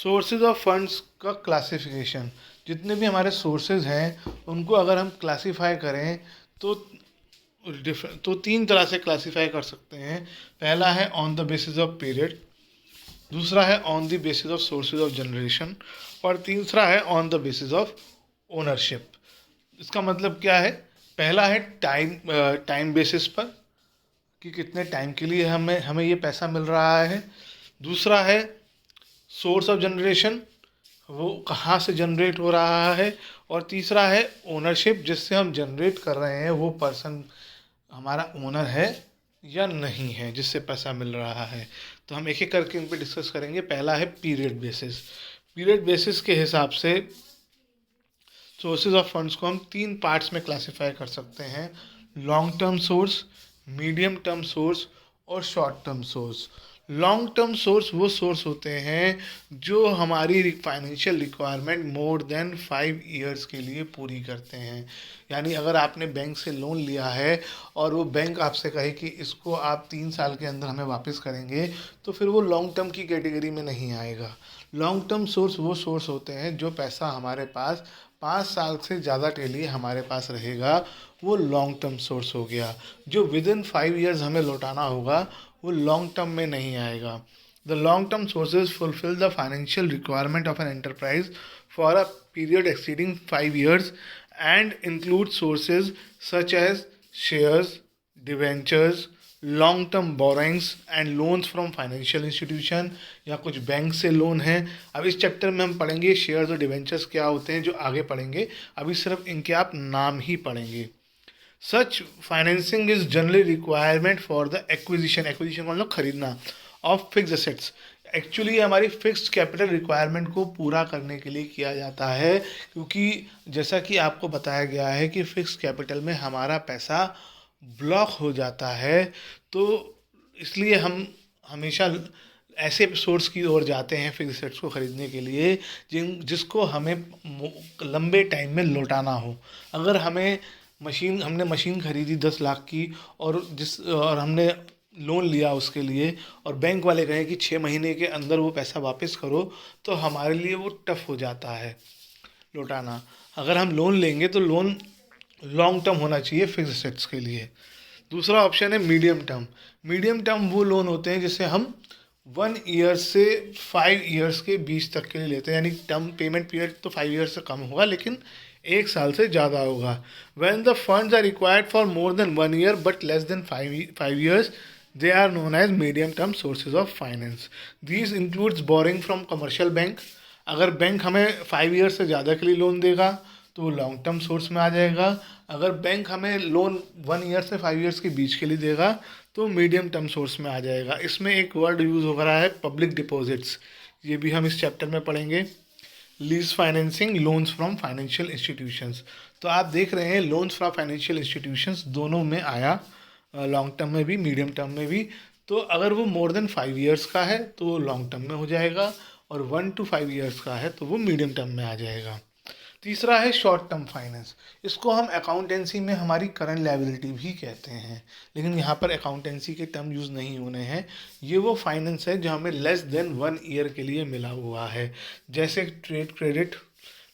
Sources of funds का classification, जितने भी हमारे सोर्सेज हैं उनको अगर हम क्लासीफाई करें तो तीन तरह से क्लासीफाई कर सकते हैं। पहला है on the basis of period, दूसरा है on the basis of sources of generation, और तीसरा है on the basis of ownership. इसका मतलब क्या है? पहला है टाइम बेसिस पर कि कितने टाइम के लिए हमें हमें ये पैसा मिल रहा है। दूसरा है सोर्स ऑफ जनरेशन, वो कहाँ से जनरेट हो रहा है। और तीसरा है ओनरशिप, जिससे हम जनरेट कर रहे हैं वो पर्सन हमारा ओनर है या नहीं है जिससे पैसा मिल रहा है। तो हम एक एक करके इन पर डिस्कस करेंगे। पहला है पीरियड बेसिस। पीरियड बेसिस के हिसाब से सोर्सेज ऑफ फंड्स को हम तीन पार्ट्स में क्लासीफाई कर सकते हैं: long term source, medium term source और short term source. Long term source वो सोर्स होते हैं जो हमारी financial requirement more than 5 years के लिए पूरी करते हैं। यानी अगर आपने बैंक से लोन लिया है और वो बैंक आपसे कहे कि इसको आप 3 साल के अंदर हमें वापस करेंगे, तो फिर वो लॉन्ग टर्म की कैटेगरी में नहीं आएगा। लॉन्ग टर्म सोर्स वो सोर्स होते हैं जो पैसा हमारे पास 5 साल से ज़्यादा के लिए हमारे पास रहेगा, वो लॉन्ग टर्म सोर्स हो गया। जो विद इन 5 ईयर्स हमें लौटाना होगा वो लॉन्ग टर्म में नहीं आएगा। The long term sources fulfil the financial requirement of an enterprise for a period exceeding 5 years and include sources such as shares, debentures, long term borrowings and loans from financial institution, या कुछ bank से loan है। अब इस chapter में हम पढ़ेंगे shares और डिवेंचर्स क्या होते हैं, जो आगे पढ़ेंगे। अभी सिर्फ इनके आप नाम ही पढ़ेंगे। Such financing is generally requirement for the acquisition, acquisition मतलब खरीदना, ऑफ फिक्स एसेट्स। एक्चुअली हमारी फिक्स्ड कैपिटल रिक्वायरमेंट को पूरा करने के लिए किया जाता है, क्योंकि जैसा कि आपको बताया गया है कि फिक्स्ड कैपिटल में हमारा पैसा ब्लॉक हो जाता है। तो इसलिए हम हमेशा ऐसे सोर्स की ओर जाते हैं फिक्स एसेट्स को खरीदने के लिए जिसको हमें लंबे टाइम में लौटाना हो। अगर हमने मशीन खरीदी 10 लाख की और हमने लोन लिया उसके लिए, और बैंक वाले कहें कि 6 महीने के अंदर वो पैसा वापस करो, तो हमारे लिए वो टफ हो जाता है लौटाना। अगर हम लोन लेंगे तो लोन लॉन्ग टर्म होना चाहिए फिक्स एसेट्स के लिए। दूसरा ऑप्शन है मीडियम टर्म। मीडियम टर्म वो लोन होते हैं जिसे हम 1 ईयर से 5 ईयर्स के बीच तक के लिए लेते हैं, यानी टर्म पेमेंट पीरियड तो 5 ईयर्स से कम होगा लेकिन 1 साल से ज़्यादा होगा। When the funds are required for more than 1 year but less than 5 years, they are known as medium term sources of finance. These includes borrowing from commercial bank. अगर bank हमें 5 ईयर्स से ज़्यादा के लिए लोन देगा तो वो long term source में आ जाएगा। अगर बैंक हमें लोन 1 ईयर से 5 ईयर्स के बीच के लिए देगा तो मीडियम टर्म सोर्स में आ जाएगा। इसमें एक वर्ड यूज़ हो रहा है पब्लिक डिपॉजिट्स, ये भी हम इस चैप्टर में पढ़ेंगे। Lease financing, loans from financial institutions. तो आप देख रहे हैं लोन्स फ्रॉम फाइनेंशियल इंस्टीट्यूशंस दोनों में आया, लॉन्ग टर्म में भी मीडियम टर्म में भी। तो अगर वो मोर देन 5 ईयर्स का है तो वो लॉन्ग टर्म में हो जाएगा, और 1 to 5 ईयर्स का है तो वो मीडियम टर्म में आ जाएगा। तीसरा है शॉर्ट टर्म फाइनेंस। इसको हम अकाउंटेंसी में हमारी करंट लायबिलिटी भी कहते हैं, लेकिन यहाँ पर अकाउंटेंसी के टर्म यूज़ नहीं होने हैं। ये वो फाइनेंस है जो हमें लेस देन 1 ईयर के लिए मिला हुआ है, जैसे trade credit,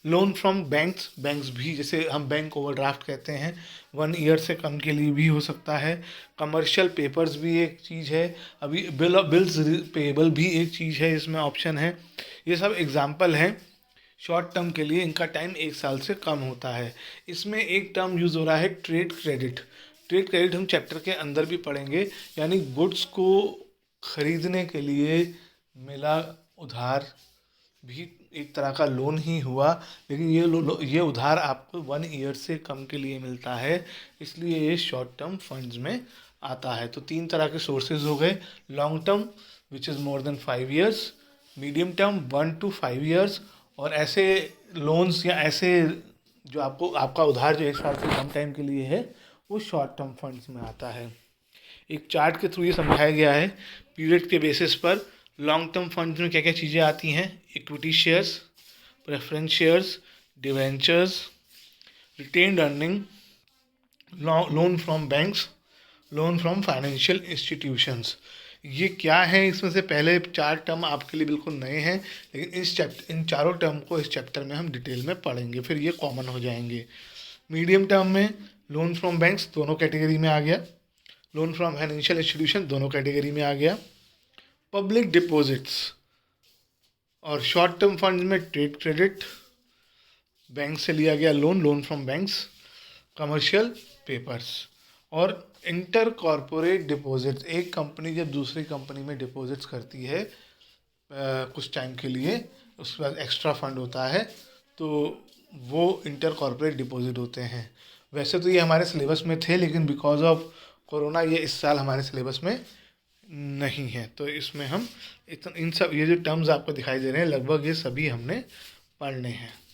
loan from banks. Banks भी, जैसे हम बैंक ओवरड्राफ्ट कहते हैं, 1 ईयर से कम के लिए भी हो सकता है। कमर्शियल पेपर्स भी एक चीज़ है। अभी बिल्स पेएबल भी एक चीज़ है, इसमें ऑप्शन है। ये सब एग्जाम्पल हैं शॉर्ट टर्म के लिए, इनका टाइम 1 साल से कम होता है। इसमें एक टर्म यूज़ हो रहा है ट्रेड क्रेडिट। ट्रेड क्रेडिट हम चैप्टर के अंदर भी पढ़ेंगे, यानी गुड्स को खरीदने के लिए मिला उधार भी एक तरह का लोन ही हुआ, लेकिन ये उधार आपको 1 ईयर से कम के लिए मिलता है, इसलिए ये शॉर्ट टर्म फंड्स में आता है। तो 3 तरह के सोर्सेज हो गए: long term which is more than 5 years, medium term 1 to 5 years, और ऐसे लोन्स या ऐसे जो आपका उधार जो 1 साल से कम टाइम के लिए है वो शॉर्ट टर्म फंड्स में आता है। एक चार्ट के थ्रू ये समझाया गया है पीरियड के बेसिस पर लॉन्ग टर्म फंड्स में क्या क्या चीज़ें आती हैं: equity shares, preference shares, debentures, retained earning, loan from banks, loan from financial institutions. ये क्या है, इसमें से पहले 4 टर्म आपके लिए बिल्कुल नए हैं, लेकिन इन चारों टर्म को इस चैप्टर में हम डिटेल में पढ़ेंगे, फिर ये कॉमन हो जाएंगे। मीडियम टर्म में लोन फ्रॉम बैंक्स दोनों कैटेगरी में आ गया, लोन फ्रॉम फाइनेंशियल इंस्टीट्यूशन दोनों कैटेगरी में आ गया, पब्लिक डिपॉजिट्स और शॉर्ट टर्म फंड में ट्रेड क्रेडिट, बैंक से लिया गया loan, loan from banks, commercial papers और इंटर कॉरपोरेट डिपॉजिट्स। एक कंपनी जब दूसरी कंपनी में डिपॉजिट्स करती है कुछ टाइम के लिए, उसके बाद एक्स्ट्रा फंड होता है, तो वो इंटर कॉरपोरेट डिपॉजिट होते हैं। वैसे तो ये हमारे सिलेबस में थे, लेकिन बिकॉज ऑफ कोरोना ये इस साल हमारे सिलेबस में नहीं है, तो इसमें हम इन सब ये जो टर्म्स आपको दिखाई दे रहे हैं लगभग ये सभी हमने पढ़ने हैं।